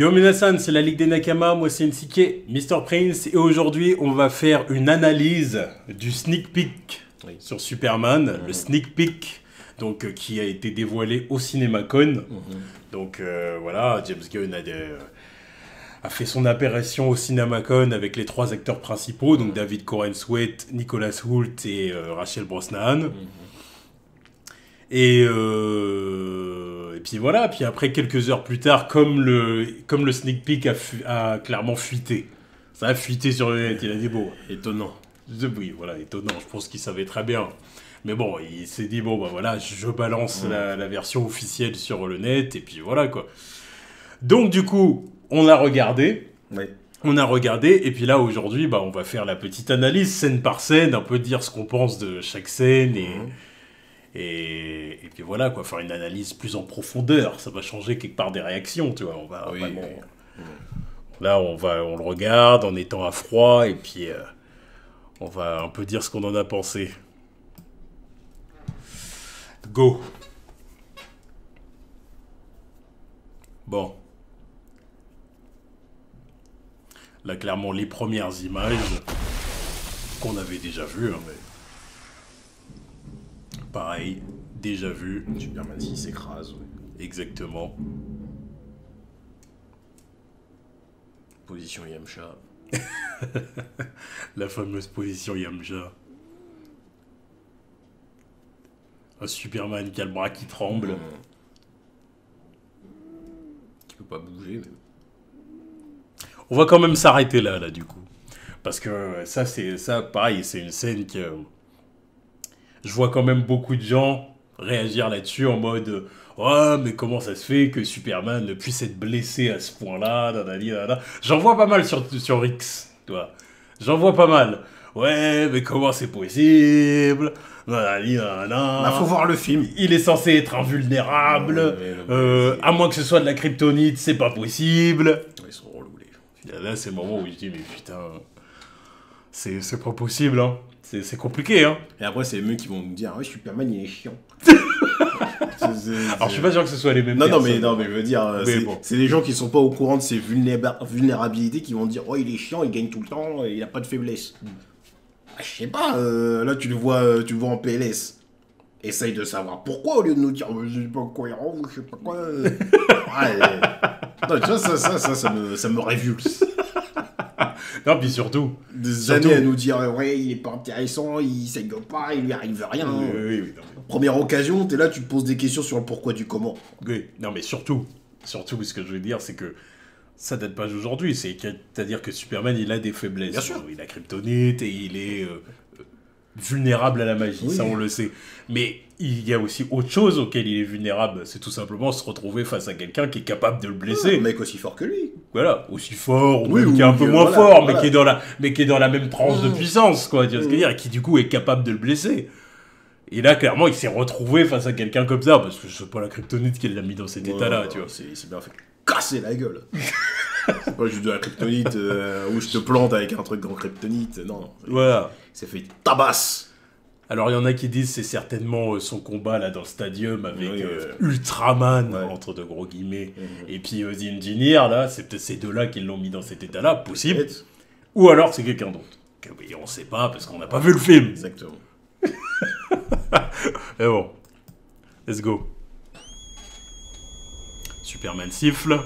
Yo Minasan, c'est la Ligue des Nakama, moi c'est NCK, Mr. Prince, et aujourd'hui on va faire une analyse du sneak peek sur Superman, le sneak peek donc, qui a été dévoilé au CinemaCon. Donc voilà, James Gunn a fait son apparition au CinemaCon avec les 3 acteurs principaux, donc David Corenswet, Nicholas Hoult et Rachel Brosnahan. Et puis voilà, puis après quelques heures plus tard, comme le sneak peek a clairement fuité. Ça a fuité sur le net, il a dit bon. Étonnant. Oui, voilà, étonnant, je pense qu'il savait très bien. Mais bon, il s'est dit bon, bah voilà, je balance la version officielle sur le net, et puis voilà quoi. Donc du coup, on a regardé. Oui. On a regardé, et puis là aujourd'hui, bah, on va faire la petite analyse scène par scène, un peu dire ce qu'on pense de chaque scène, et puis voilà, quoi, faire une analyse plus en profondeur. Ça va changer quelque part des réactions, tu vois. On va vraiment... Là, on le regarde en étant à froid, et puis on va un peu dire ce qu'on en a pensé. Go. Bon. Là, clairement, les premières images qu'on avait déjà vues, hein, mais... Pareil, déjà vu. Superman qui s'écrase, oui. Exactement. Position Yamcha. La fameuse position Yamcha. Un Superman qui a le bras qui tremble. Qui peut pas bouger, même. On va quand même s'arrêter là, du coup. Parce que ça, pareil, c'est une scène que... Je vois quand même beaucoup de gens réagir là-dessus en mode « Ouais, mais comment ça se fait que Superman ne puisse être blessé à ce point-là ?» J'en vois pas mal sur X, toi. J'en vois pas mal. « Ouais, mais comment c'est possible ?» Bah, faut voir le film. Il est censé être invulnérable. À moins que ce soit de la kryptonite, c'est pas possible. Ils sont relous, les gens. Là, c'est le moment où je dis « Mais putain, c'est pas possible, hein. » C'est compliqué, hein. Et après, c'est les mecs qui vont nous dire « Ouais, Superman, il est chiant. » Alors, je suis pas sûr que ce soit les mêmes non, personnes. non, mais je veux dire, c'est les gens qui sont pas au courant de ses vulnérabilités qui vont dire « Oh, il est chiant, il gagne tout le temps, et il a pas de faiblesse. » Je sais pas, là, tu le vois en PLS. Essaye de savoir pourquoi, au lieu de nous dire « C'est pas cohérent, ou je sais pas quoi. » Non, tu vois, ça me révulse. Non, puis surtout... Des années à nous dire « Ouais, il est pas intéressant, il saigne pas, il lui arrive rien. » Oui, Première occasion, t'es là, tu te poses des questions sur le pourquoi du comment. Oui, non, mais surtout, ce que je veux dire, c'est que ça date pas d'aujourd'hui. C'est-à-dire que Superman, il a des faiblesses. Bien sûr. Il a kryptonite et il est vulnérable à la magie, ça on le sait. Mais il y a aussi autre chose auquel il est vulnérable. C'est tout simplement se retrouver face à quelqu'un qui est capable de le blesser. Un mec aussi fort que lui. Voilà, aussi fort, ou Oui, même qui est un peu moins voilà, fort, voilà. mais qui est dans la même tranche de puissance, quoi, tu vois ce que je veux dire, et qui du coup est capable de le blesser. Et là, clairement, il s'est retrouvé face à quelqu'un comme ça, parce que je sais pas la kryptonite qui l'a mis dans cet état-là, tu vois. C'est bien fait casser la gueule. C'est pas juste de la kryptonite où je te plante avec un truc grand kryptonite, non. Voilà. C'est fait tabasse. Alors, il y en a qui disent c'est certainement son combat là dans le stadium avec Ultraman, entre de gros guillemets, et puis The Engineer, là, c'est peut-être ces deux-là qui l'ont mis dans cet état-là, possible. Ou alors c'est quelqu'un d'autre. Et on sait pas parce qu'on n'a pas vu le film. Exactement. Mais bon, let's go. Superman siffle,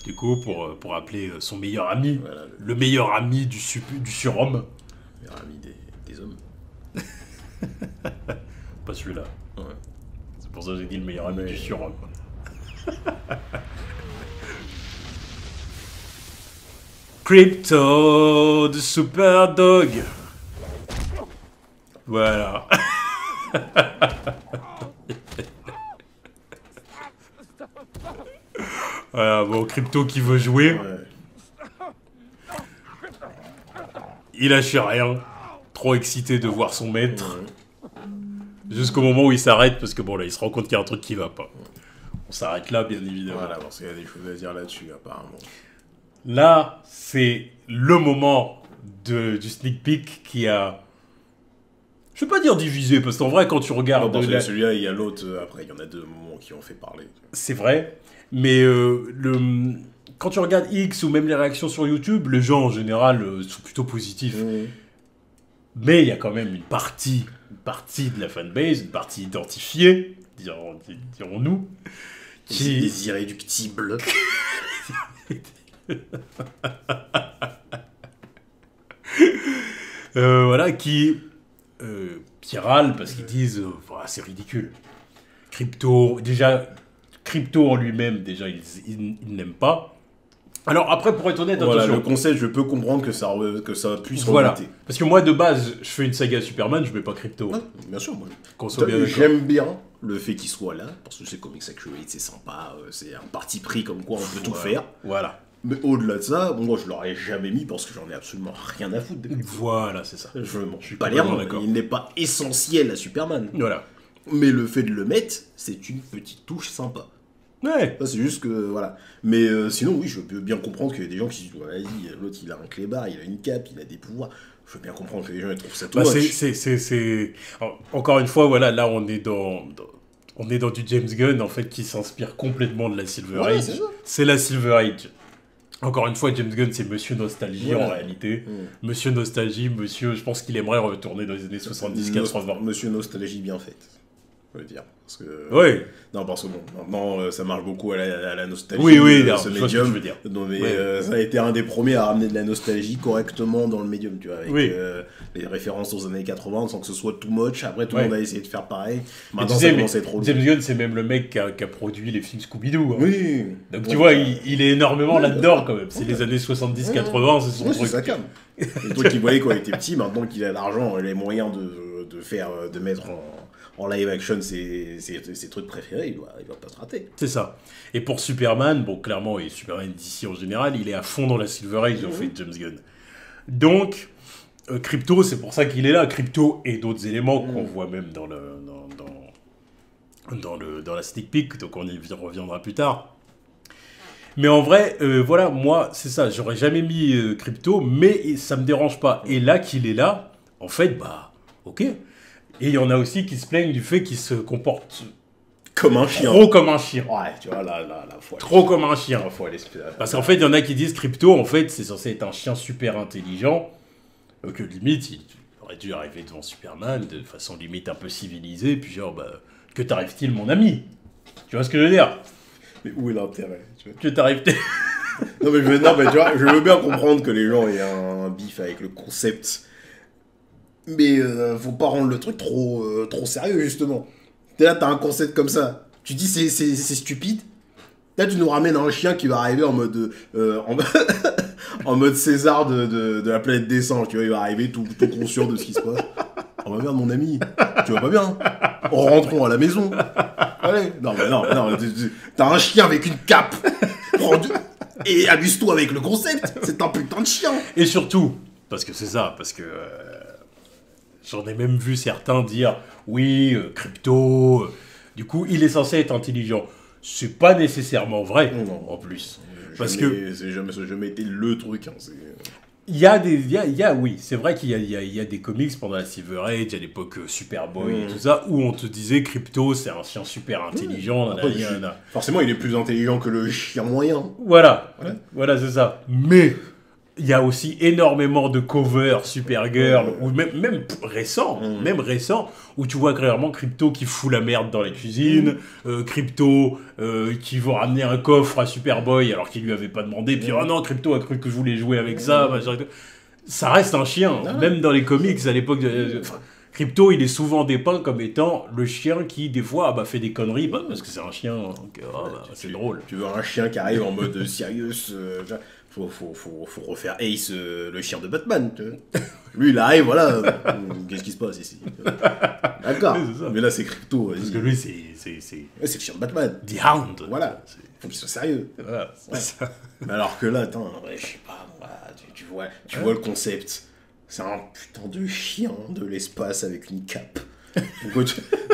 du coup, pour appeler son meilleur ami, Voilà, le meilleur ami du surhomme. Le meilleur ami des hommes. Pas celui-là. Ouais. C'est pour ça que j'ai dit le meilleur ami du surhomme. Crypto de Superdog. Voilà. Voilà, bon, Crypto qui veut jouer. Ouais. Il lâche rien. Trop excité de voir son maître. Jusqu'au moment où il s'arrête, parce que bon, là, il se rend compte qu'il y a un truc qui va pas. On s'arrête là, bien évidemment. Voilà, parce qu'il y a des choses à dire là-dessus, apparemment. Là, c'est le moment du sneak peek qui a... Je vais pas dire divisé, parce qu'en vrai, quand tu regardes... Non, celui-là, il y a l'autre, après, il y en a deux moments qui ont fait parler. C'est vrai, mais quand tu regardes X ou même les réactions sur YouTube, les gens en général sont plutôt positifs. Mais il y a quand même une partie de la fanbase, une partie identifiée, dirons-nous, qui... Des irréductibles. Voilà, qui râlent parce qu'ils disent voilà, c'est ridicule. Crypto en lui-même, déjà, il n'aime pas. Alors après, pour être honnête, voilà, attention. le concept, je peux comprendre que ça puisse voilà. remonter. Parce que moi, de base, je fais une saga Superman, je mets pas Crypto. Ouais, bien sûr, moi. J'aime bien le fait qu'il soit là, parce que c'est Comics Accurate, c'est sympa, c'est un parti pris comme quoi on peut tout faire. Voilà. Mais au-delà de ça, moi je l'aurais jamais mis parce que j'en ai absolument rien à foutre. Voilà, c'est ça. Je m'en suis pas les reins, il n'est pas essentiel à Superman. Voilà. Mais le fait de le mettre, c'est une petite touche sympa. Ouais. C'est juste que, voilà. Mais sinon, oui, je peux bien comprendre qu'il y a des gens qui se disent, vas-y, l'autre il a un clébard, il a une cape, il a des pouvoirs. Je peux bien comprendre que les gens ils trouvent ça tout moche. Encore une fois, voilà, là on est dans du James Gunn, en fait, qui s'inspire complètement de la Silver Age. C'est la Silver Age. Encore une fois, James Gunn, c'est Monsieur Nostalgie en réalité. Monsieur Nostalgie, je pense qu'il aimerait retourner dans les années 70-80. Monsieur Nostalgie bien faite, je veux dire. Parce que... Oui. Non, parce que bon, maintenant, ça marche beaucoup à la nostalgie. Oui, ce médium. Je veux dire. Donc, ça a été un des premiers à ramener de la nostalgie correctement dans le médium, tu vois, avec les références aux années 80, sans que ce soit too much. Après, tout le monde a essayé de faire pareil. Maintenant, ça commence à être trop James Gunn, c'est même le mec qui a produit les films Scooby-Doo. Hein. Oui. Donc, tu vois, il est énormément là-dedans, quand même. C'est les années 70-80, c'est son truc. C'est ça, calme. Le truc qu'il voyait quand il était petit, maintenant qu'il a l'argent et les moyens de mettre en live action ses trucs préférés, il doit pas se rater. C'est ça. Et pour Superman, bon, clairement, et Superman d'ici en général, il est à fond dans la Silver Age, en fait, James Gunn. Donc, Crypto, c'est pour ça qu'il est là. Crypto et d'autres éléments qu'on voit même dans la sneak peek, donc on y reviendra plus tard. Mais en vrai, voilà, moi, c'est ça, j'aurais jamais mis Crypto, mais ça me dérange pas. Et là qu'il est là, en fait, bah, ok. Et il y en a aussi qui se plaignent du fait qu'il se comporte comme un chien. Trop comme un chien. Ouais, tu vois, là, trop comme un chien. Parce qu'en fait, il y en a qui disent Crypto, en fait, c'est censé être un chien super intelligent, que limite, il aurait dû arriver devant Superman de façon limite un peu civilisée, puis genre, bah, que t'arrive-t-il, mon ami? Tu vois ce que je veux dire? Mais où est l'intérêt? Que t'arrive-t-il? Non, mais tu vois, je veux bien comprendre que les gens aient un bif avec le concept. Mais faut pas rendre le truc trop sérieux, justement. Là, t'as un concept comme ça. Tu dis c'est stupide. Là, tu nous ramènes un chien qui va arriver en mode en mode César de la planète des singes. Tu vois, il va arriver tout conscient de ce qui se passe. Oh bah merde, mon ami, tu vas pas bien. Rentrons à la maison. Allez. Non, t'as un chien avec une cape. Et amuse-toi avec le concept. C'est un putain de chien. Et surtout, parce que c'est ça, parce que... J'en ai même vu certains dire oui, Crypto, du coup, il est censé être intelligent. C'est pas nécessairement vrai, en plus. Parce que c'est jamais été le truc. Hein, oui, c'est vrai qu'il y a des comics pendant la Silver Age, à l'époque Superboy et tout ça, où on te disait Crypto, c'est un chien super intelligent. Forcément, il est plus intelligent que le chien moyen. Voilà, c'est ça. Mais... il y a aussi énormément de covers Supergirl, ou même récents, où tu vois clairement Crypto qui fout la merde dans la cuisine, Crypto qui va ramener un coffre à Superboy alors qu'il lui avait pas demandé, puis oh non, Crypto a cru que je voulais jouer avec ça, ça reste un chien, même dans les comics à l'époque Crypto, il est souvent dépeint comme étant le chien qui, des fois, fait des conneries, parce que c'est un chien, donc c'est drôle. Tu veux un chien qui arrive en mode sérieux, faut refaire Ace, le chien de Batman. Lui, il arrive, voilà. Qu'est-ce qui se passe ici? D'accord. Mais là, c'est Crypto. Parce que lui, c'est le chien de Batman. The Hound. Voilà. Faut qu'il soit sérieux. Voilà, ça. Mais alors que là, attends, je sais pas, tu vois le concept. C'est un putain de chien de l'espace avec une cape.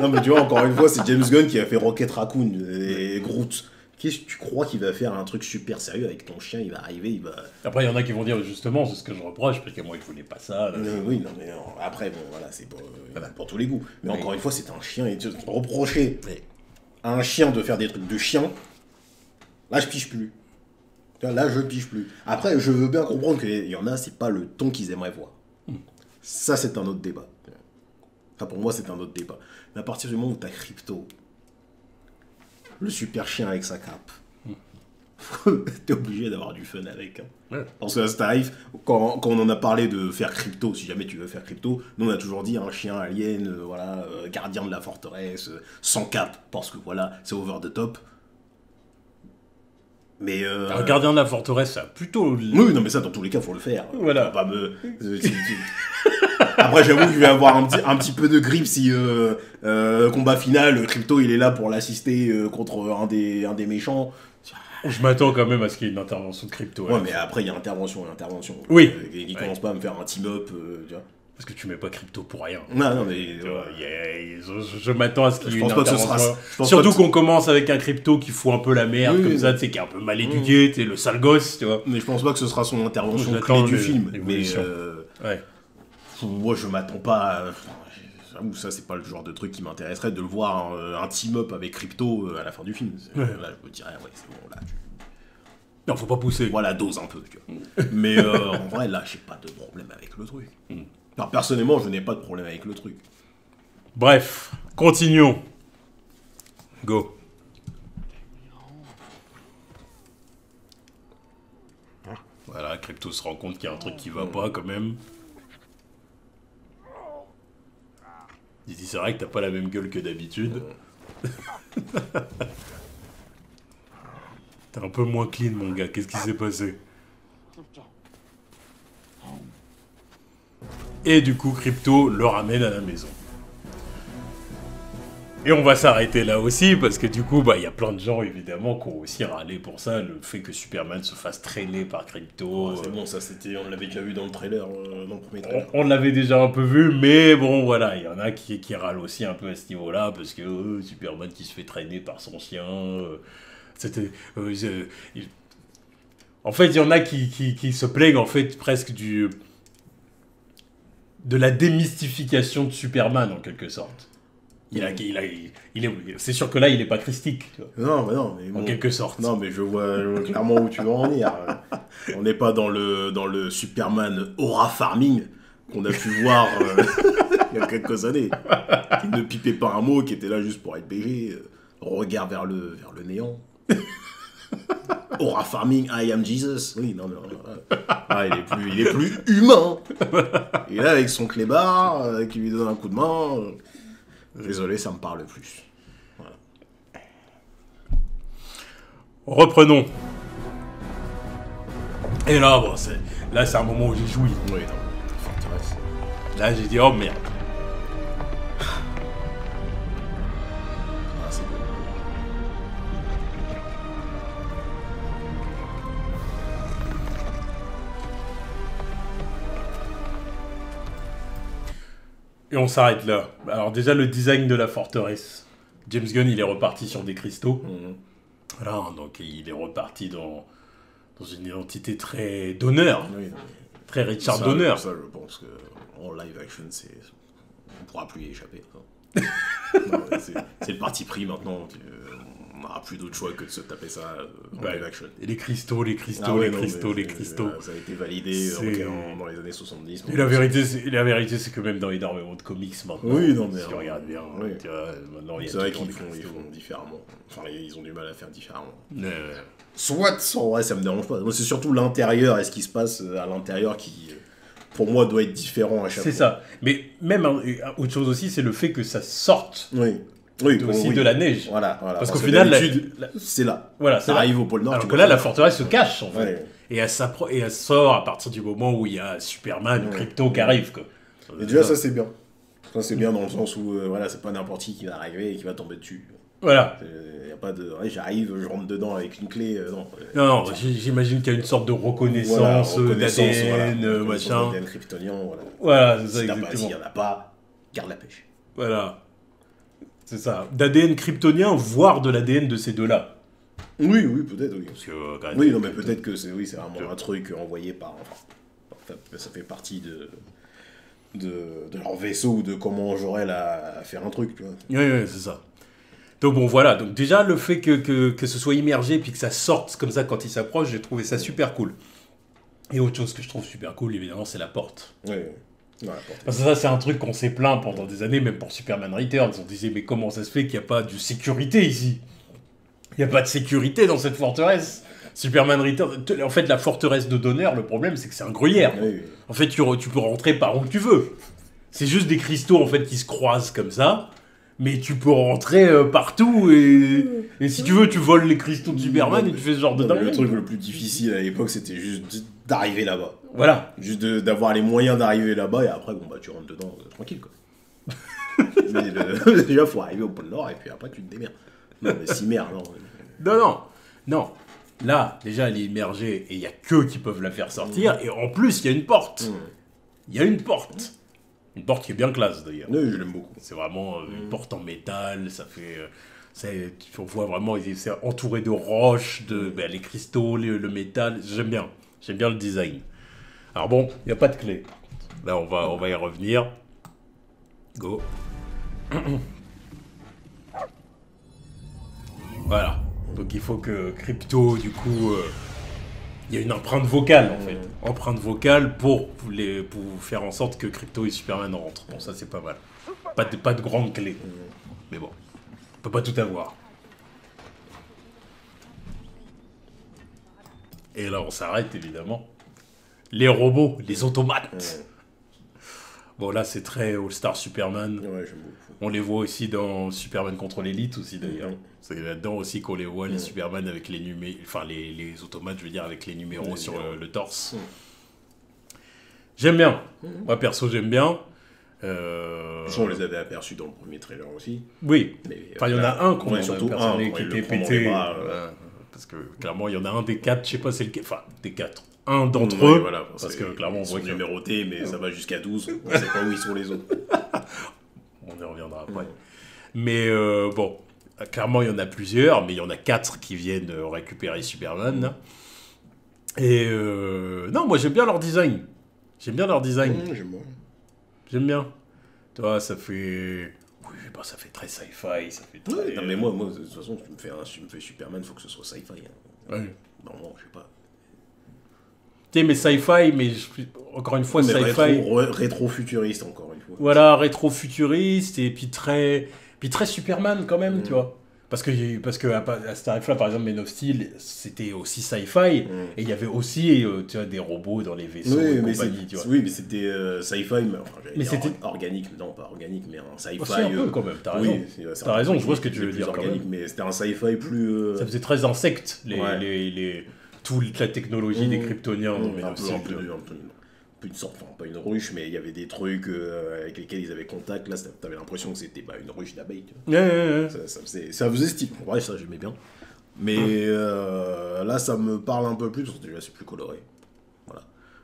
Non, mais tu vois, encore une fois, c'est James Gunn qui a fait Rocket Raccoon et Groot. Qu'est-ce que tu crois qu'il va faire un truc super sérieux avec ton chien? Il va arriver, il va... Après, il y en a qui vont dire, justement, c'est ce que je reproche, parce que moi, il voulait pas ça. Oui, non, mais non. Après, bon, voilà, c'est pour tous les goûts. Mais encore une fois, c'est un chien, et reprocher à un chien de faire des trucs de chien, là, je pige plus. Là, je pige plus. Après, je veux bien comprendre qu'il y en a, c'est pas le ton qu'ils aimeraient voir. Ça, c'est un autre débat. Enfin, pour moi, c'est un autre débat. Mais à partir du moment où t'as Crypto, le super chien avec sa cape, t'es obligé d'avoir du fun avec. Parce que ça t'arrive, quand on en a parlé de faire Crypto, si jamais tu veux faire Crypto, nous on a toujours dit un chien alien, voilà, gardien de la forteresse, sans cape, parce que voilà, c'est over the top. Mais un gardien de la forteresse, ça a plutôt... Oui, non mais ça dans tous les cas faut le faire. Voilà. Pas me... Après j'avoue que je vais avoir un petit peu de grippe si combat final, Crypto il est là pour l'assister contre un des méchants. Je m'attends quand même à ce qu'il y ait une intervention de Crypto. Ouais mais après il y a intervention. Oui. Il commence pas à me faire un team-up, tu vois. Parce que tu mets pas Crypto pour rien. Non mais... Je m'attends à ce qu'il y ait une intervention. Surtout qu'on commence avec un Crypto qui fout un peu la merde, comme ça, tu sais, qui est un peu mal éduqué, tu sais, le sale gosse, tu vois. Mais je pense pas que ce sera son intervention clé du film. Mais ouais. Moi je m'attends pas à... J'avoue, ça c'est pas le genre de truc qui m'intéresserait de le voir un team-up avec Crypto à la fin du film. Là je me dirais, ouais c'est bon, là tu... Non, faut pas pousser. Voilà, dose un peu, tu vois. Mais en vrai, là, j'ai pas de problème avec le truc. Alors, personnellement, je n'ai pas de problème avec le truc. Bref, continuons. Go. Voilà, Crypto se rend compte qu'il y a un truc qui va pas, quand même. Il dit, c'est vrai que t'as pas la même gueule que d'habitude. T'es un peu moins clean, mon gars. Qu'est-ce qui s'est passé? Et du coup, Crypto le ramène à la maison. Et on va s'arrêter là aussi, parce que du coup, bah, y a plein de gens, évidemment, qui ont aussi râlé pour ça, le fait que Superman se fasse traîner par Crypto. Oh, c'est bon, ça, on l'avait déjà vu dans le trailer, dans le premier trailer. On l'avait déjà un peu vu, mais bon, voilà, il y en a qui râlent aussi un peu à ce niveau-là, parce que Superman qui se fait traîner par son chien... C'était... en fait, il y en a qui se plaignent, en fait, presque de la démystification de Superman, en quelque sorte. C'est sûr que là, il est pas christique. Tu vois. Non, mais bon, en quelque sorte. Non, mais je vois clairement où tu veux en venir. On n'est pas dans le Superman aura farming qu'on a pu voir il y a quelques années. Qui ne pipait pas un mot, qui était là juste pour être BG. Regard vers le néant. Aura farming, I am Jesus. Oui, non. Ah, il est plus humain. Et là, avec son clébard qui lui donne un coup de main. Désolé, ça me parle plus. Voilà. Reprenons. Et là, bon, c'est un moment où j'ai joui. Oui, non. Forteresse. Là, j'ai dit, oh merde. Ah, c'est bon. Et on s'arrête là. Alors déjà, le design de la forteresse. James Gunn, il est reparti sur des cristaux. Voilà, donc il est reparti dans une identité très d'honneur. Oui, très Richard Donner. Ça, je pense que en live action, on pourra plus y échapper. C'est le parti pris maintenant. On n'aura plus d'autre choix que de se taper ça en live action. Et les cristaux. Les cristaux. Ça a été validé dans les années 70. Et la vérité, c'est que même dans énormément de comics maintenant, oui, non, mais si tu regardes bien, tu vois, maintenant il y a c'est vrai qu'ils font différemment. Enfin, ils ont du mal à faire différemment. Soit, en vrai, ça me dérange pas. Moi, c'est surtout l'intérieur et ce qui se passe à l'intérieur qui, pour moi, doit être différent à chaque fois. C'est ça. Mais même autre chose aussi, c'est le fait que ça sorte. Oui, aussi de la neige. Voilà. Parce qu'au final, c'est là. Voilà, ça arrive au pôle Nord. Alors que là, la forteresse se cache, en fait. Ouais. Et elle sort à partir du moment où il y a Superman ou Crypto qui arrive, quoi. Et déjà, ça, c'est bien. Ça, c'est bien dans le sens où, voilà, c'est pas n'importe qui va arriver et qui va tomber dessus. Voilà. Il n'y a pas de... Ouais, j'arrive, je rentre dedans avec une clé, non. Non, j'imagine qu'il y a une sorte de reconnaissance d'ADN, machin. d'ADN kryptonien, voilà. Voilà, c'est ça, exactement. S'il n'y en a pas, garde la pêche. Voilà. C'est ça. D'ADN kryptonien, voire de l'ADN de ces deux-là. Oui, peut-être, oui. Parce que, oui, non, mais peut-être que c'est vraiment un truc envoyé par... Enfin, ça fait partie de leur vaisseau ou de comment Jor-El a faire un truc, tu vois. Oui, c'est ça. Donc bon, voilà. Donc déjà, le fait que ce soit immergé puis que ça sorte comme ça quand il s'approche, j'ai trouvé ça super cool. Et autre chose que je trouve super cool, évidemment, c'est la porte. Oui. Ouais, parce que ça, c'est un truc qu'on s'est plaint pendant des années, même pour Superman Returns. On disait, mais comment ça se fait qu'il n'y a pas de sécurité ici? Il n'y a pas de sécurité dans cette forteresse. Superman Returns... En fait, la forteresse de Donner, le problème, c'est que c'est un gruyère. Oui. En fait, tu peux rentrer par où tu veux. C'est juste des cristaux, en fait, qui se croisent comme ça. Mais tu peux rentrer partout et si tu veux, tu voles les cristaux de Superman et tu fais ce genre de dingue. Le truc le plus difficile à l'époque, c'était juste d'arriver là-bas. Voilà. Juste d'avoir les moyens d'arriver là-bas et après, bon, bah, tu rentres dedans tranquille, quoi. Mais déjà, faut arriver au pôle Nord et puis après, tu te démerdes. Non, mais si merde, non. Non. Là, déjà, elle est immergée et il n'y a qu'eux qui peuvent la faire sortir. Et en plus, il y a une porte. Il y a une porte. Une porte qui est bien classe d'ailleurs. Oui, je l'aime beaucoup. C'est vraiment une porte en métal, ça fait... on voit vraiment, c'est entouré de roches, les cristaux, le métal. J'aime bien le design. Alors bon, il n'y a pas de clé. Là, on va y revenir. Go. Voilà. Donc il faut que Crypto, du coup... il y a une empreinte vocale, en fait. Empreinte vocale pour faire en sorte que Crypto et Superman rentrent. Bon, ça, c'est pas mal. Pas de grande clé. Mais bon, on peut pas tout avoir. Et là, on s'arrête, évidemment. Les robots, les automates. Bon, là, c'est très All-Star Superman. Ouais, j'aime beaucoup. On les voit aussi dans Superman contre l'élite, aussi, d'ailleurs. C'est là-dedans aussi qu'on les voit, les Superman avec les numéros... Enfin, les automates, je veux dire, avec les numéros sur le torse. J'aime bien. Moi, perso, j'aime bien. On les avait aperçus dans le premier trailer aussi. Oui. Enfin, il y en a un qu'on a surtout perçu qui était pété. Parce que, clairement, il y en a un des 4, je sais pas c'est lequel... Enfin, des 4. Un d'entre eux, voilà, parce que clairement, on voit qu'ils sont numérotés, mais ça va jusqu'à 12. On sait pas où ils sont les autres. On y reviendra après. Mais bon, clairement, il y en a plusieurs, mais il y en a 4 qui viennent récupérer Superman. Et non, moi, j'aime bien leur design. J'aime bien. J'aime bien. Tu vois, ça fait... Oui, bah, ça fait très sci-fi, ça fait très... non, mais moi, de toute façon, tu me fais Superman, faut que ce soit sci-fi. Ouais. Non, je sais pas. Mais sci-fi, mais encore une fois, sci-fi... Rétro-futuriste, encore une fois. Voilà, rétro-futuriste, et puis très Superman, quand même, tu vois. Parce que à ce tarif-là, par exemple, Man of Steel, c'était aussi sci-fi, et il y avait aussi, tu vois, des robots dans les vaisseaux et compagnie, tu vois. Oui, mais c'était sci-fi, mais c'était... organique, non, pas organique, mais un sci-fi... Aussi un peu, quand même, t'as raison. Oui, t'as raison, je vois ce que tu veux dire, organique, mais c'était un sci-fi plus... Ça faisait très insecte, toute la technologie des Kryptoniens dans Man of Steel. Une sorte, enfin, pas une ruche, mais il y avait des trucs avec lesquels ils avaient contact. Là, t'avais l'impression que c'était une ruche d'abeilles. Ça faisait style. Ouais, ça, j'aimais bien. Mais là, ça me parle un peu plus, parce que déjà, c'est plus coloré. Voilà.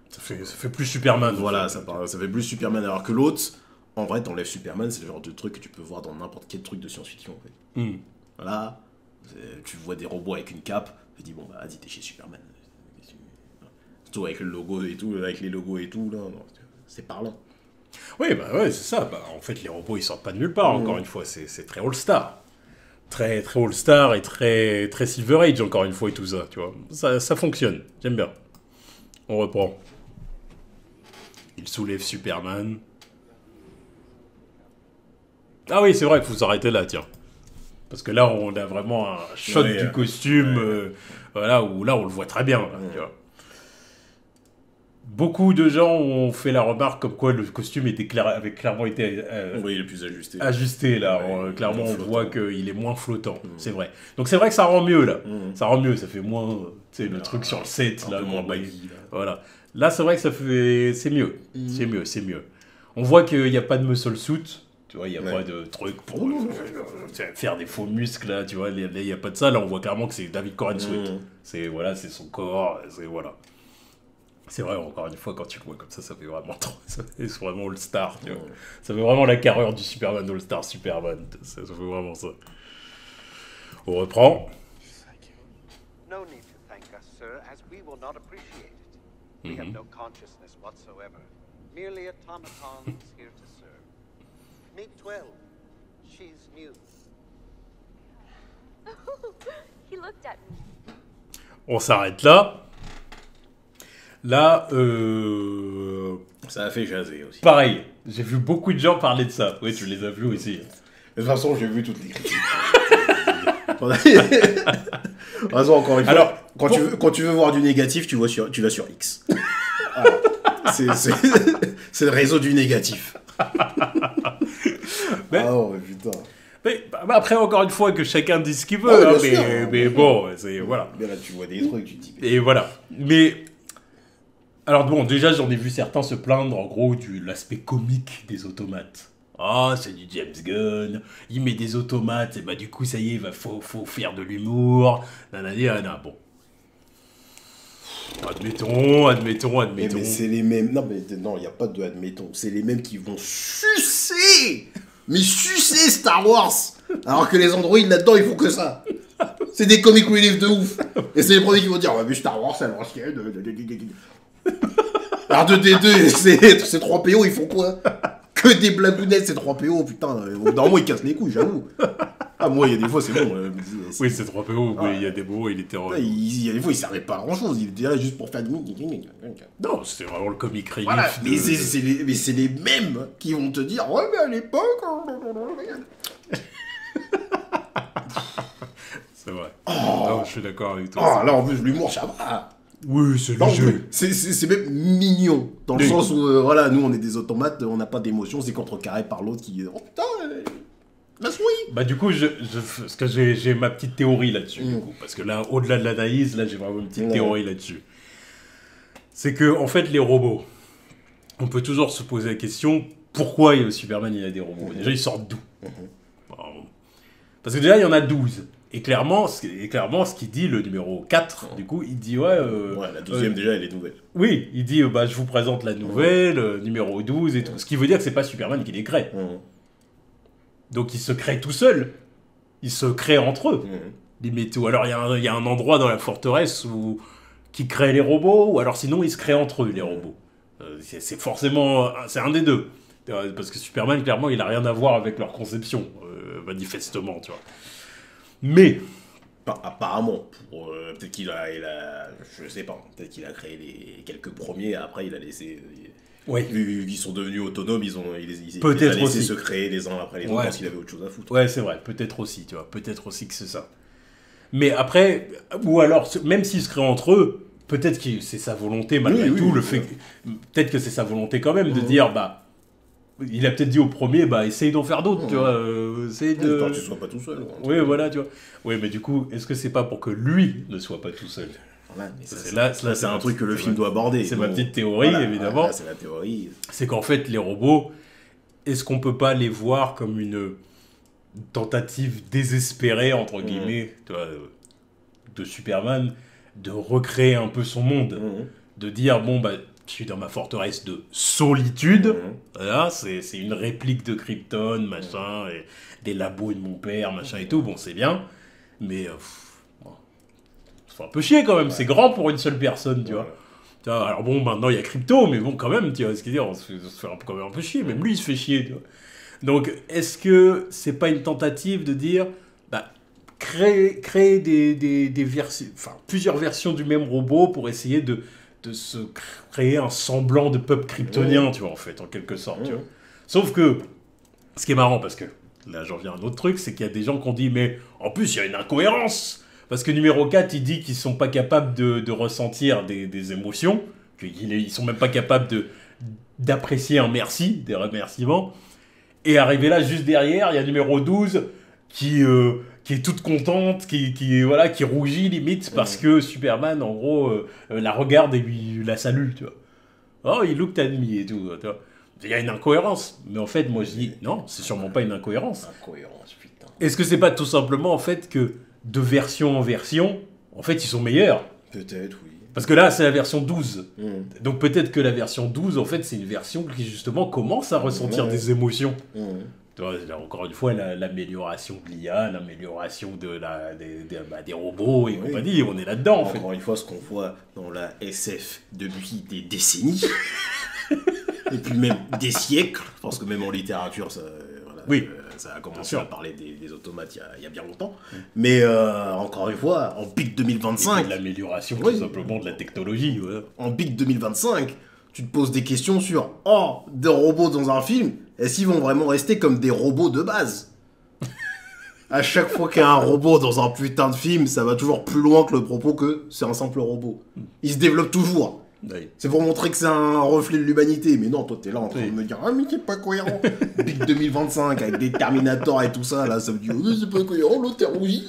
Ça fait plus Superman. Voilà, ça fait plus Superman. Alors que l'autre, en vrai, t'enlèves Superman, c'est le genre de truc que tu peux voir dans n'importe quel truc de science-fiction, en fait. Voilà. Tu vois des robots avec une cape, tu te dis, bon, bah, vas-y, t'es chez Superman. Surtout avec le logo et tout, avec les logos et tout, là, c'est parlant. Oui, bah ouais, c'est ça. Bah, en fait, les robots, ils sortent pas de nulle part, encore une fois. C'est très All-Star. Très, très All-Star et très, très Silver Age, encore une fois, et tout ça, tu vois. Ça fonctionne. J'aime bien. On reprend. Il soulève Superman. Ah oui, c'est vrai qu'il faut s'arrêter là, tiens. Parce que là, on a vraiment un shot du costume, voilà, où là, on le voit très bien, là, tu vois. Beaucoup de gens ont fait la remarque comme quoi le costume avait clairement été oui, il est plus ajusté. Ajusté, là. Clairement, on voit qu'il est moins flottant. C'est vrai. Donc, c'est vrai que ça rend mieux, là. Ça rend mieux. Ça fait moins, tu sais, le truc sur le set, là. Moins baggy, là. Voilà. Là, c'est vrai que ça fait... C'est mieux. C'est mieux. On voit qu'il n'y a pas de muscle suit. Tu vois, il n'y a pas de truc pour faire des faux muscles, là. Tu vois, il n'y a pas de ça. Là, on voit clairement que c'est David Corenswet. C'est son corps. Voilà. C'est vrai, encore une fois, quand tu le vois comme ça fait vraiment trop... C'est vraiment All-Star, tu vois. Ça fait vraiment la carrure du Superman All-Star Superman. Ça fait vraiment ça. On reprend. No need to thank us, sir, as we will not appreciate it. We have no consciousness whatsoever. Merely automatons here to serve. Meet 12. She's new. He looked at me. On s'arrête là. Là, Ça a fait jaser aussi. pareil, j'ai vu beaucoup de gens parler de ça. Oui, tu les as vus aussi. De toute façon, j'ai vu toutes les critiques. De toute façon, encore une fois, Alors, quand tu veux voir du négatif, tu vas sur X. Voilà. C'est le réseau du négatif. Mais- Ah ouais, putain. Mais après, encore une fois, que chacun dise ce qu'il veut. Ouais, hein, bien sûr. mais bon, c'est voilà. Mais là, tu vois des trucs, tu te dis... Et voilà. Mais alors bon, déjà, j'en ai vu certains se plaindre en gros de l'aspect comique des automates. Ah, c'est du James Gunn, il met des automates, et bah du coup, ça y est, faut faire de l'humour. Nanani, bon. Admettons. Mais c'est les mêmes... Non, il n'y a pas de admettons. C'est les mêmes qui vont sucer Star Wars. Alors que les androïdes, là-dedans, ils font que ça. C'est des comic relief de ouf. Et c'est les premiers qui vont dire, ouais, mais Star Wars, c'est l'ancienne. Alors 2D2, ces 3 PO, ils font quoi? Que des blagounettes, ces 3 PO, putain. Normalement, ils cassent les couilles, j'avoue. Ah, moi, il y a des fois, c'est bon. Oui, c'est 3 PO, mais il y a des mots, il était... Il y a des fois, ils servaient pas à grand-chose. Ils étaient là juste pour faire du... Non, c'est vraiment le comic relief. Voilà, de- mais c'est les mêmes qui vont te dire, ouais, mais à l'époque... C'est vrai. Non, je suis d'accord avec toi. Ah, là, en plus, l'humour, ça va. Oui, c'est Là, en léger. plus, c'est même mignon. Dans le Oui. sens où, voilà, nous, on est des automates, on n'a pas d'émotion, c'est contrecarré par l'autre qui... Oh, putain, la souris. Bah du coup, parce que j'ai ma petite théorie là-dessus, du coup. Parce que là, au-delà de l'analyse, là, j'ai vraiment une petite théorie là-dessus. C'est que, en fait, les robots, on peut toujours se poser la question, pourquoi Superman, il a des robots? Déjà, ils sortent d'où? Bon, parce que déjà, il y en a 12. Et clairement, ce qu'il dit, le numéro 4, du coup, il dit, ouais... Ouais, la 12e, déjà, elle est nouvelle. Oui, il dit, bah, je vous présente la nouvelle, numéro 12 et tout. Ce qui veut dire que c'est pas Superman qui les crée. Donc, ils se créent tout seuls. Ils se créent entre eux. Limite. Ou alors, il y a un endroit dans la forteresse qui crée les robots, ou alors sinon, ils se créent entre eux, les robots. C'est forcément... C'est un des deux. Parce que Superman, clairement, il a rien à voir avec leur conception, manifestement, tu vois. Mais... Apparemment, peut-être qu'il a, je sais pas, peut-être qu'il a créé les quelques premiers, après il a laissé... Oui. Vu qu'ils sont devenus autonomes, il les Peut-être a laissés aussi. se créer les uns après les autres parce qu'il avait autre chose à foutre. Ouais, c'est vrai, peut-être aussi, tu vois, peut-être aussi que c'est ça. Mais après, ou alors, même s'ils se créent entre eux, peut-être que c'est sa volonté, malgré tout, peut-être que c'est sa volonté quand même de dire, bah, il a peut-être dit au premier, bah, essaye d'en faire d'autres, tu vois, essaye de... Tant que tu sois pas tout seul. Oui, voilà, tu vois. Oui, mais du coup, est-ce que c'est pas pour que lui ne soit pas tout seul? Voilà, mais ça, c'est un truc que le film doit aborder. C'est ma petite théorie, voilà, évidemment. Voilà, c'est la théorie. C'est qu'en fait, les robots, est-ce qu'on peut pas les voir comme une tentative désespérée, entre guillemets, tu vois, de Superman, de recréer un peu son monde, de dire, bon, bah, je suis dans ma forteresse de solitude, voilà, c'est une réplique de Krypton, machin, et des labos de mon père, machin et tout, bon, c'est bien, mais... c'est un peu chier quand même, c'est grand pour une seule personne, tu vois. Tu vois, alors bon, maintenant il y a Crypto, mais bon, quand même, tu vois ce qu'il dit, on se fait quand même un peu chier, même lui il se fait chier, tu vois. Donc, est-ce que c'est pas une tentative de dire, bah, créer des versions, enfin, plusieurs versions du même robot pour essayer de se créer un semblant de peuple kryptonien, tu vois, en fait, en quelque sorte, tu vois. Sauf que, ce qui est marrant, parce que, là j'en viens à un autre truc, c'est qu'il y a des gens qui ont dit, mais en plus il y a une incohérence. Parce que numéro 4, il dit qu'ils sont pas capables de ressentir des émotions, qu'ils sont même pas capables d'apprécier un merci, des remerciements. Et arrivé là, juste derrière, il y a numéro 12 qui est toute contente, qui rougit limite parce que Superman, en gros, la regarde et lui la salue, tu vois. Oh, il look at me et tout, tu vois. Il y a une incohérence. Mais en fait, moi je dis, non, c'est sûrement pas une incohérence. Incohérence, putain. Est-ce que c'est pas tout simplement en fait que de version en version, en fait, ils sont meilleurs? Peut-être, oui. Parce que là, c'est la version 12. Donc peut-être que la version 12, en fait, c'est une version qui, justement, commence à ressentir des émotions. Tu vois, là, encore une fois, l'amélioration de l'IA, l'amélioration des robots et compagnie, on est là-dedans, en fait. Encore une fois, ce qu'on voit dans la SF depuis des décennies, et puis même des siècles, parce que même en littérature, ça... Là. Oui. Ça a commencé à parler des automates il y a bien longtemps. Mais encore une fois, en pic 2025... L'amélioration, tout simplement, de la technologie. Ouais. En pic 2025, tu te poses des questions sur « Oh, des robots dans un film, est-ce qu'ils vont vraiment rester comme des robots de base ?» À chaque fois qu'il y a un robot dans un putain de film, ça va toujours plus loin que le propos que c'est un simple robot. Il se développe toujours. Oui. C'est pour montrer que c'est un reflet de l'humanité. Mais non, toi, t'es là en train de me dire « Ah, mais c'est pas cohérent !» Pic 2025, avec des Terminators et tout ça, là, ça me dit « Oh, c'est pas cohérent, l'autre est rougi !»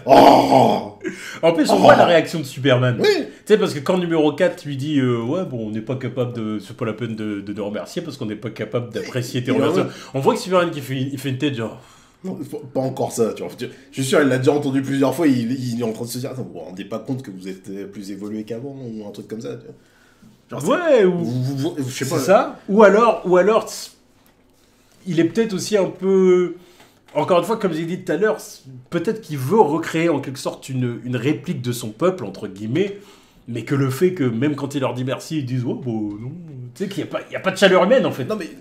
Oh. En plus, on voit la réaction de Superman. Oui. Tu sais, parce que quand numéro 4 lui dit ouais, bon, on n'est pas capable de. C'est pas la peine de nous remercier parce qu'on n'est pas capable d'apprécier tes remerciements. On voit que Superman il fait une tête genre. Non, pas encore ça, tu vois. Je suis sûr, il l'a déjà entendu plusieurs fois. Il est en train de se dire, vous vous rendez pas compte que vous êtes plus évolué qu'avant ou un truc comme ça. Tu vois. Genre, ouais, ou. Je sais pas. C'est ça. Ou alors, il est peut-être aussi un peu. Encore une fois, comme j'ai dit tout à l'heure, peut-être qu'il veut recréer en quelque sorte une réplique de son peuple, entre guillemets, mais que le fait que même quand il leur dit merci, ils disent oh, bon, non, tu sais qu'il n'y a pas de chaleur humaine en fait. Non, mais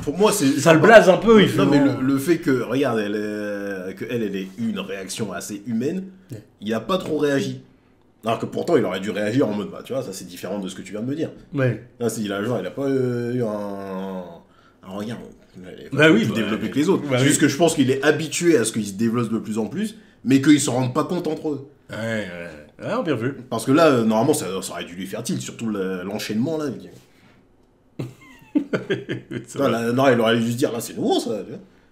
pour moi, ça le blase un peu. Non, mais le fait que, regarde, elle ait eu une réaction assez humaine, il n'a pas trop réagi. Alors que pourtant, il aurait dû réagir en mode, bah, tu vois, ça c'est différent de ce que tu viens de me dire. Ouais. Là, il a pas eu un regard. Bah oui, plus développé que les autres. C'est juste que je pense qu'il est habitué à ce qu'ils se développent de plus en plus, mais qu'ils ne se rendent pas compte entre eux. Ouais, bien vu. Parce que là, normalement, ça aurait dû lui faire tilt, surtout l'enchaînement là. Non, il aurait dû se dire, là, c'est nouveau ça.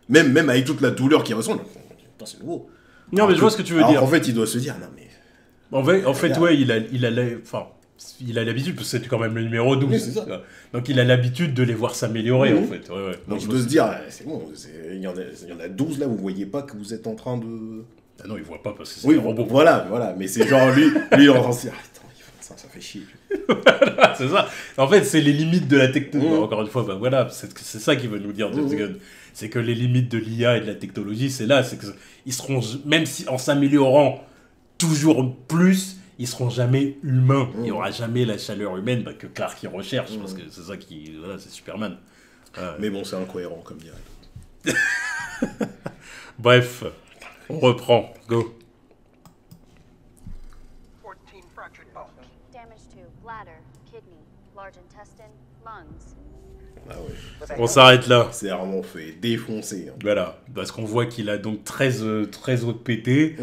Même avec toute la douleur qu'il ressent, c'est nouveau. Non, mais je vois ce que tu veux dire. En fait, il doit se dire, non, mais. En fait, ouais, il a l'habitude, parce que c'est quand même le numéro 12. Oui, c'est ça. Donc il a l'habitude de les voir s'améliorer, en fait. Ouais. Donc il doit se dire, c'est bon, il y en a 12 là, vous voyez pas que vous êtes en train de... Ah non, il voit pas, parce que c'est un robot. Voilà, mais c'est genre lui il est en train de se dire, attends, ça fait chier. C'est ça. En fait, c'est les limites de la technologie. Encore une fois, bah voilà, c'est ça qu'il veut nous dire, c'est que les limites de l'IA et de la technologie, c'est là, c'est qu'ils seront, même si en s'améliorant toujours plus, ils seront jamais humains. Il n'y aura jamais la chaleur humaine que Clark il recherche, parce que c'est ça qui... Voilà, c'est Superman. Mais bon, c'est incohérent, comme dirait. Bref, on reprend. Go. 14 fractured bones. Damage to bladder, kidney, large intestine, lungs. Ah ouais. On s'arrête là. C'est vraiment fait défoncer. Hein. Voilà, parce qu'on voit qu'il a donc 13 os pétés,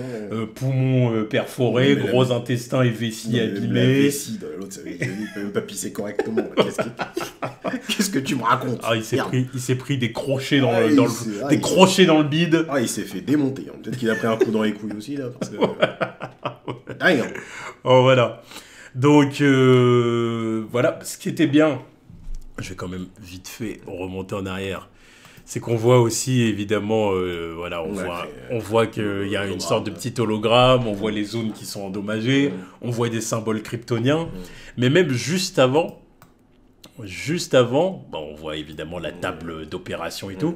poumons perforés, gros intestin et vessie abîmés. La vessie, l'autre, il peut même pas pisser correctement. Qu'est-ce que tu me racontes? Il s'est pris des crochets dans le bide. Ah, il s'est fait démonter. Hein. Peut-être qu'il a pris un coup dans les couilles aussi, là. Parce que... Rien. Oh, voilà. Donc, voilà, ce qui était bien... Je vais quand même vite fait remonter en arrière. C'est qu'on voit aussi, évidemment, on voit qu'il y a une sorte de petit hologramme, on voit les zones qui sont endommagées, on voit des symboles kryptoniens. Mais même juste avant, on voit évidemment la table d'opération et tout,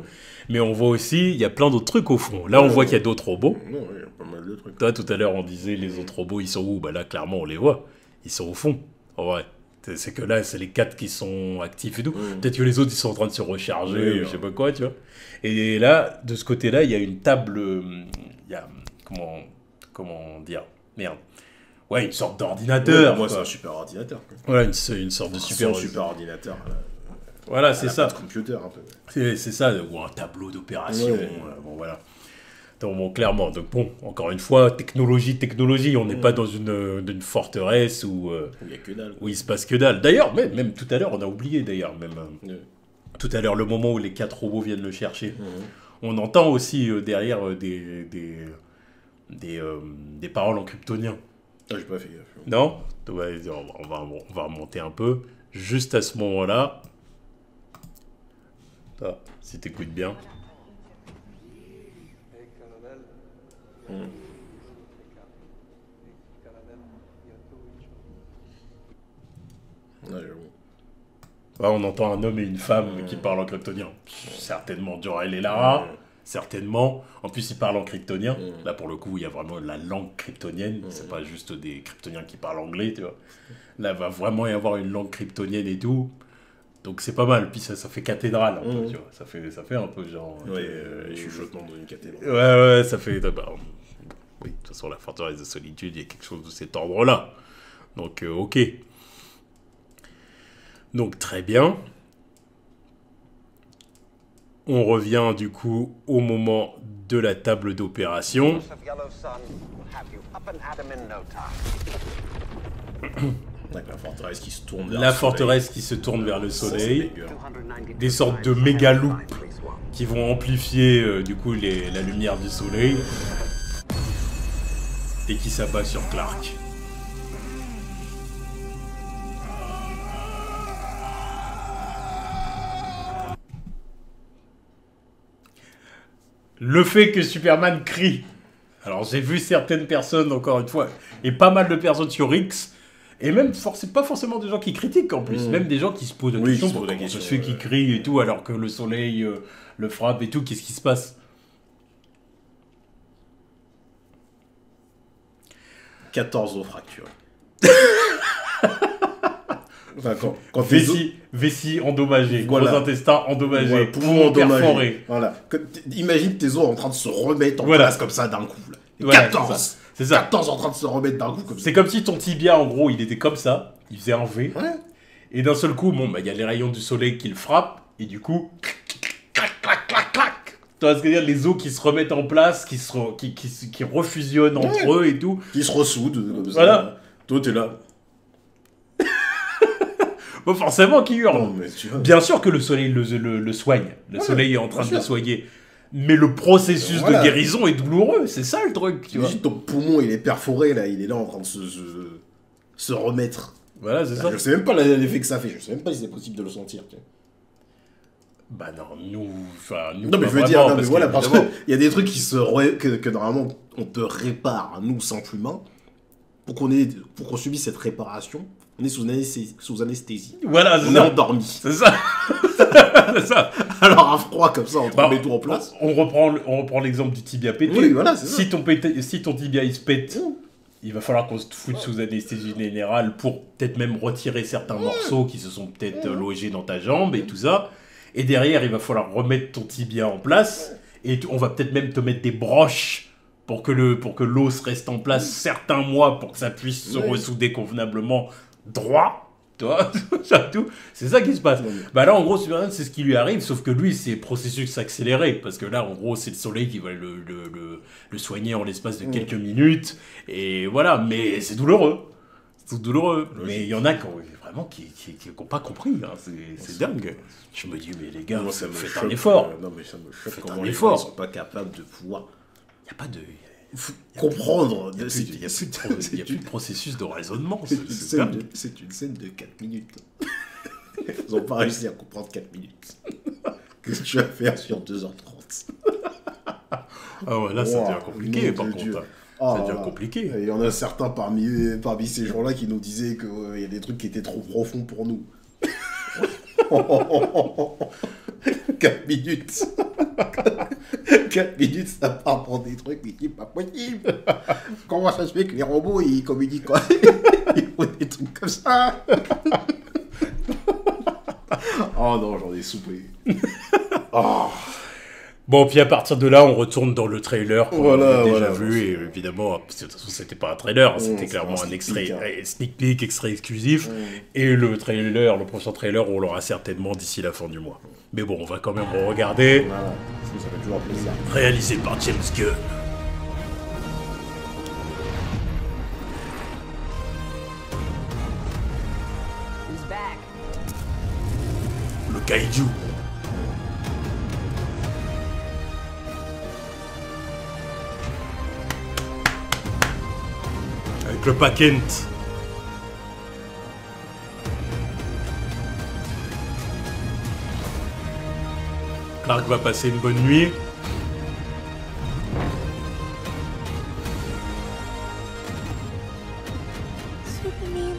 mais on voit aussi, il y a plein d'autres trucs au fond. Là, on voit qu'il y a d'autres robots. Non, il y a pas mal de trucs. Toi, tout à l'heure, on disait, les autres robots, ils sont où? Bah là, clairement, on les voit. Ils sont au fond, en vrai. C'est que là, c'est les 4 qui sont actifs et tout. Peut-être que les autres, ils sont en train de se recharger, je sais pas quoi, tu vois. Et là, de ce côté-là, il y a une table... Il y a... Comment dire? Merde. Ouais, une sorte d'ordinateur. Moi, c'est un super ordinateur. Quoi. Voilà, une sorte de super ordinateur. Voilà, c'est ça. Computer, un peu. C'est ça, ou un tableau d'opération. Bon, voilà. Donc, bon, clairement, donc bon, encore une fois, technologie, on n'est pas dans une forteresse où il y a que dalle. Où il se passe que dalle. D'ailleurs, même tout à l'heure, on a oublié d'ailleurs, tout à l'heure, le moment où les 4 robots viennent le chercher. On entend aussi derrière des paroles en kryptonien. Ah, j'ai pas fait gaffe. Non? Ouais, on va remonter un peu. Juste à ce moment-là. Si t'écoutes bien. On entend un homme et une femme qui parlent en kryptonien. Certainement Jor-El et Lara. Certainement. En plus, ils parlent en kryptonien. Là, pour le coup, il y a vraiment la langue kryptonienne. C'est pas juste des kryptoniens qui parlent anglais, tu vois. Là, il va vraiment y avoir une langue kryptonienne et tout. Donc c'est pas mal, puis ça fait cathédrale un peu, tu vois. Ça fait un peu genre... Ouais, les chuchotements dans une cathédrale. Ouais, ça fait... Bah, oui, de toute façon, la forteresse de solitude, il y a quelque chose de cet ordre-là. Donc, ok. Donc, très bien. On revient, du coup, au moment de la table d'opération. Of Yellow Sun will have you up and at 'em in no time. Avec la forteresse qui se tourne vers La le forteresse qui se tourne vers le soleil. soleil. Des sortes de méga loupes qui vont amplifier, du coup, la lumière du soleil. Et qui s'abat sur Clark. Le fait que Superman crie. Alors j'ai vu certaines personnes, encore une fois, et pas mal de personnes sur X, et même pas forcément des gens qui critiquent en plus, même des gens qui se posent la question, comment ça se fait qu'il crie et tout, alors que le soleil le frappe et tout, qu'est-ce qui se passe? 14 os fracturés. Enfin, quand vessie endommagée, Voilà. gros intestin endommagé, ouais, poumon perforé. Voilà. Imagine tes os en train de se remettre en Voilà. place comme ça d'un coup. Là. Voilà, 14 c'est ça. 14 en train de se remettre d'un coup comme ça. C'est comme si ton tibia, en gros, il était comme ça, il faisait un V, Ouais. et d'un seul coup, bon, bah, il y a les rayons du soleil qui le frappent, et du coup, clac, clac, clac, clac. Tu vois ce que je veux dire, les os qui se remettent en place, qui refusionnent entre eux et tout. Qui se ressoudent comme ça. Voilà. Toi, t'es là. Bon, forcément qu'il hurle. Non, mais tu vois. Bien sûr que le soleil le soigne, le soleil est en train de le soigner. Mais le processus Voilà. de guérison est douloureux, c'est ça le truc, tu vois. Imagine ton poumon, il est perforé, là. Il est là en train de se remettre. Voilà, c'est ça. Je sais même pas l'effet que ça fait. Je sais même pas si c'est possible de le sentir. Tu vois. Bah non, nous Non, mais pas je veux dire, vraiment, non, mais voilà, parce qu'évidemment- qu'il y a des trucs que normalement on te répare, nous, simple humain. Pour qu'on subisse cette réparation, on est sous anesthésie. Voilà, c'est On est ça. endormi. C'est ça. C'est ça. Alors, à froid comme ça, on Bah, met tout en place. On reprend l'exemple du tibia pété. Oui, voilà, c'est ça. Si ton tibia il se pète, il va falloir qu'on se foute sous anesthésie générale pour peut-être même retirer certains morceaux qui se sont peut-être logés dans ta jambe et tout ça. Et derrière, il va falloir remettre ton tibia en place. Et on va peut-être même te mettre des broches pour que l'os reste en place certains mois pour que ça puisse se ressouder convenablement droit. Tu vois, c'est ça qui se passe. Bah là, en gros, Superman, c'est ce qui lui arrive, sauf que lui, c'est processus accéléré, parce que là, en gros, c'est le soleil qui va le soigner en l'espace de quelques minutes, et voilà, mais c'est douloureux. C'est douloureux. Mais il y en a qui n'ont pas compris, hein. C'est dingue. Je me dis, mais les gars, Moi, ça me faites choque, un effort. Non, mais ça me choque Faites comment un les effort. gens ne sont pas capables de pouvoir Il n'y a pas de... comprendre. Il n'y a plus de processus de raisonnement. C'est dingue. C'est une scène de 4 minutes. Ils n'ont pas réussi à comprendre 4 minutes. Qu'est-ce que tu vas faire sur 2h30? Ah ouais, là, ça Wow, devient compliqué, nom par de contre. Dieu. Ça Ah, devient compliqué. Il y en a certains parmi ces gens-là qui nous disaient qu'il y a des trucs qui étaient trop profonds pour nous. 4 minutes. 4 minutes, ça part pour des trucs, mais c'est pas possible. Comment ça se fait que les robots, ils communiquent quoi? Ils font des trucs comme ça. Oh non, j'en ai soupé. Oh. Bon, puis à partir de là, on retourne dans le trailer qu'on avait déjà vu, et évidemment, parce que de toute façon, c'était pas un trailer, c'était clairement un extrait, sneak peek, extrait exclusif, et le prochain trailer, on l'aura certainement d'ici la fin du mois. Mais bon, on va quand même regarder, Voilà, ça fait toujours plaisir. réalisé par James Gunn. Who's back? Le kaiju. Avec le Paquent. Clark va passer une bonne nuit. Superman.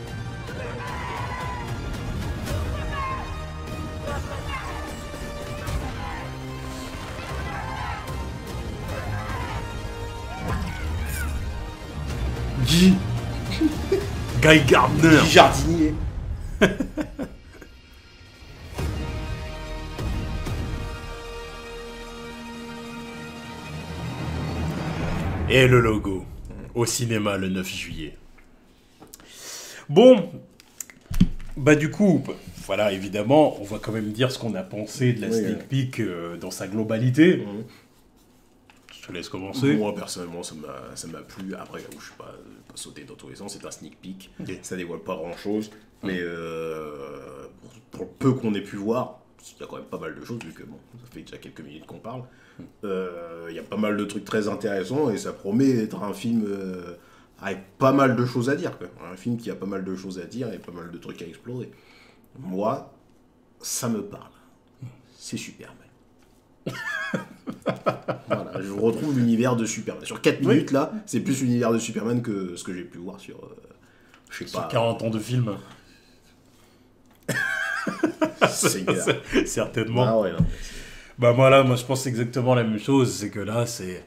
Guy Gardner. Jardinier. Et le logo. Au cinéma le 9 juillet. Bon. Bah du coup, voilà, évidemment, on va quand même dire ce qu'on a pensé de la sneak peek dans sa globalité. Je te laisse commencer. Moi, personnellement, ça m'a plu. Après, je sais pas sauter dans tous les sens, c'est un sneak peek. Ça dévoile pas grand-chose. Mais pour le peu qu'on ait pu voir, il y a quand même pas mal de choses, vu que bon, ça fait déjà quelques minutes qu'on parle. Il y a pas mal de trucs très intéressants et ça promet d'être un film avec pas mal de choses à dire, quoi. Un film qui a pas mal de choses à dire et pas mal de trucs à explorer. Moi, ça me parle. C'est Superman. Voilà, je retrouve l'univers de Superman. Sur 4 minutes, là, c'est plus l'univers de Superman que ce que j'ai pu voir sur... je sais pas... 40 ans de film. C'est certainement. Ah ouais, non. Bah moi je pense exactement la même chose, c'est que là c'est...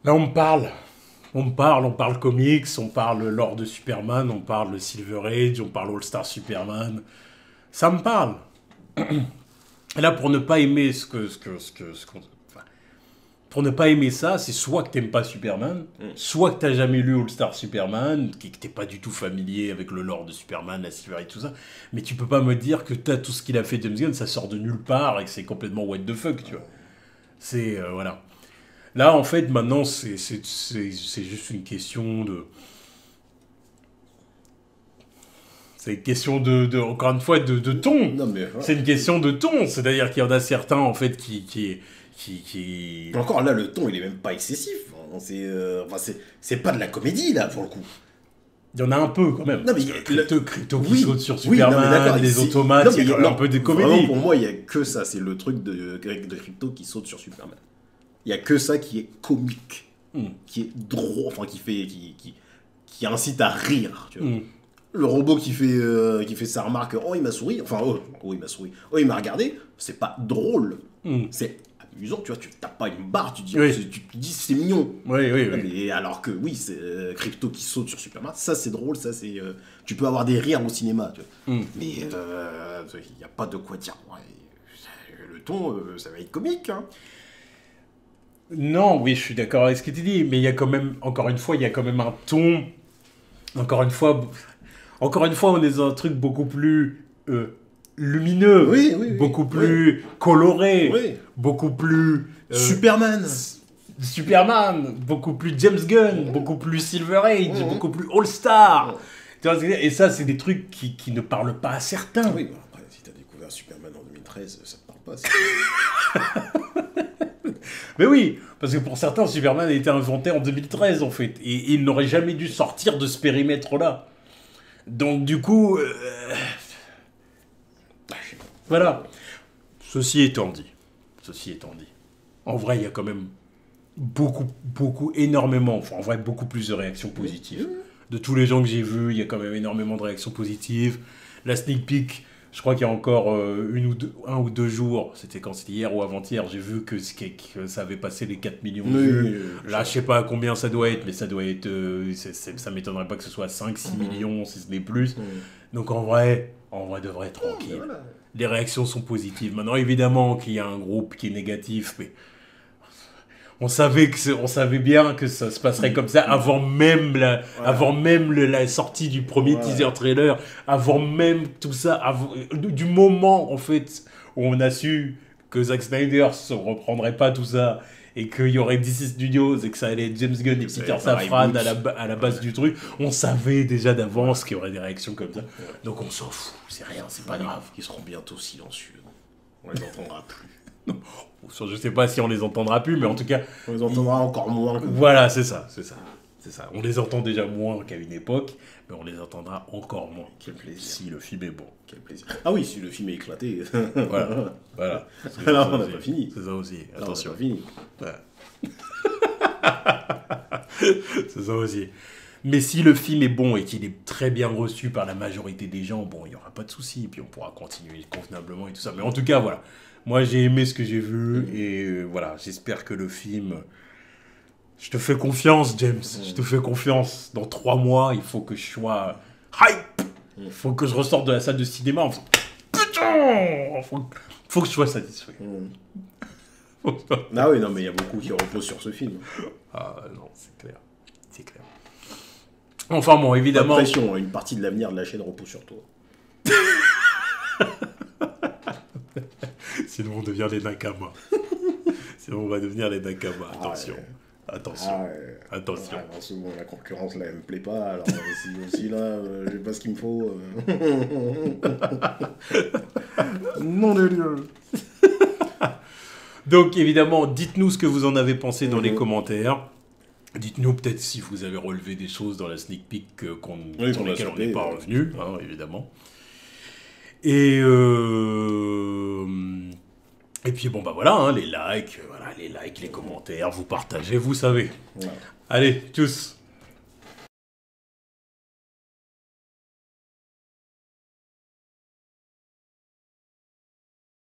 Là on parle comics, on parle lore de Superman, on parle Silver Age, on parle All-Star Superman. Ça me parle. Et là pour ne pas aimer pour ne pas aimer ça, c'est soit que t'aimes pas Superman, soit que t'as jamais lu All-Star Superman, que t'es pas du tout familier avec le lore de Superman, la Silver Age, tout ça. Mais tu peux pas me dire que t'as tout ce qu'il a fait James Gunn, ça sort de nulle part et que c'est complètement what the fuck, tu vois. C'est... voilà. Là, en fait, maintenant, c'est juste une question de... C'est une question encore une fois, de ton. Non, mais, voilà. C'est une question de ton. C'est-à-dire qu'il y en a certains, en fait, qui... Encore là, le ton, il est même pas excessif. C'est pas de la comédie, là, pour le coup. Il y en a un peu, quand même. Non, mais Crypto qui saute sur Superman, les automates, il y a un peu de comédie. Vraiment, pour moi, il y a que ça. C'est le truc de Crypto qui saute sur Superman. Il y a que ça qui est comique, qui est drôle, enfin, qui incite à rire, tu vois. Le robot qui fait sa remarque, oh il m'a souri, enfin oh il m'a souri, oh il m'a regardé, c'est pas drôle, c'est amusant, tu vois, tu tapes pas une barre, tu te dis c'est mignon. Oui. Mais alors que oui, c'est Crypto qui saute sur Superman, ça c'est drôle, ça c'est tu peux avoir des rires au cinéma, tu vois. Mais il y a pas de quoi dire. Ouais, le ton, ça va être comique, hein. Non, oui, je suis d'accord avec ce que tu dis, mais il y a quand même, encore une fois, il y a quand même un ton. Encore une fois, on est dans un truc beaucoup plus lumineux, beaucoup plus coloré, beaucoup plus... Superman, beaucoup plus James Gunn, beaucoup plus Silver Age, beaucoup plus All-Star. Et ça, c'est des trucs qui ne parlent pas à certains. Oui, bah après, si t'as découvert Superman en 2013, ça te parle pas. Mais oui, parce que pour certains, Superman a été inventé en 2013, en fait. Et il n'aurait jamais dû sortir de ce périmètre-là. Donc, du coup... voilà. Ceci étant dit. En vrai, il y a quand même énormément, enfin, en vrai, beaucoup plus de réactions positives. De tous les gens que j'ai vus, il y a quand même énormément de réactions positives. La sneak peek... Je crois qu'il y a encore 1 ou 2 jours, c'était quand c'était hier ou avant-hier, j'ai vu que ça avait passé les 4 millions de vues. Là, je sais pas combien ça doit être, mais ça doit être... ça m'étonnerait pas que ce soit 5-6 millions, si ce n'est plus. Donc en vrai, devrait être tranquille. Voilà. Les réactions sont positives. Maintenant, évidemment qu'il y a un groupe qui est négatif, mais... On savait bien que ça se passerait comme ça avant même la sortie du premier teaser trailer, avant même tout ça, du moment en fait où on a su que Zack Snyder ne reprendrait pas tout ça et qu'il y aurait DC Studios et que ça allait être James Gunn et Peter Safran à la base du truc, on savait déjà d'avance qu'il y aurait des réactions comme ça. Donc on s'en fout, c'est rien, c'est pas grave. Ils seront bientôt silencieux. On les entendra plus. Je sais pas si on les entendra plus, mais en tout cas... On les entendra encore moins. Voilà, c'est ça. On les entend déjà moins qu'à une époque, mais on les entendra encore moins. Quel plaisir. Si le film est bon. Quel plaisir. Ah oui, si le film est éclaté. Voilà. Alors, on n'a pas fini. C'est ça aussi. Attention. On n'a pas fini. C'est ça aussi. Mais si le film est bon et qu'il est très bien reçu par la majorité des gens, bon, il n'y aura pas de souci, et puis on pourra continuer convenablement et tout ça. Mais en tout cas, voilà. Moi, j'ai aimé ce que j'ai vu, et voilà, j'espère que le film... Je te fais confiance, James, je te fais confiance. Dans 3 mois, il faut que je sois hype. Il faut que je ressorte de la salle de cinéma en faisant... Putain, faut que je sois satisfait. Ah oui, non, mais il y a beaucoup qui reposent sur ce film. Ah non, c'est clair. C'est clair. Enfin bon, évidemment... Pas de pression, une partie de l'avenir de la chaîne repose sur toi. Sinon on devient les Nakama. Sinon on va devenir les Nakama. Attention. Ouais. Attention. Attention. Ouais, c'est bon, la concurrence là, elle me plaît pas. Alors si aussi là, j'ai pas ce qu'il me faut. Non de Dieu. Donc évidemment, dites-nous ce que vous en avez pensé dans les commentaires. Dites-nous peut-être si vous avez relevé des choses dans la sneak peek sur lesquelles on n'est pas revenu, hein, évidemment. Et puis bon bah voilà, hein, les likes, les commentaires, vous partagez, vous savez. Ouais. Allez, tchuss.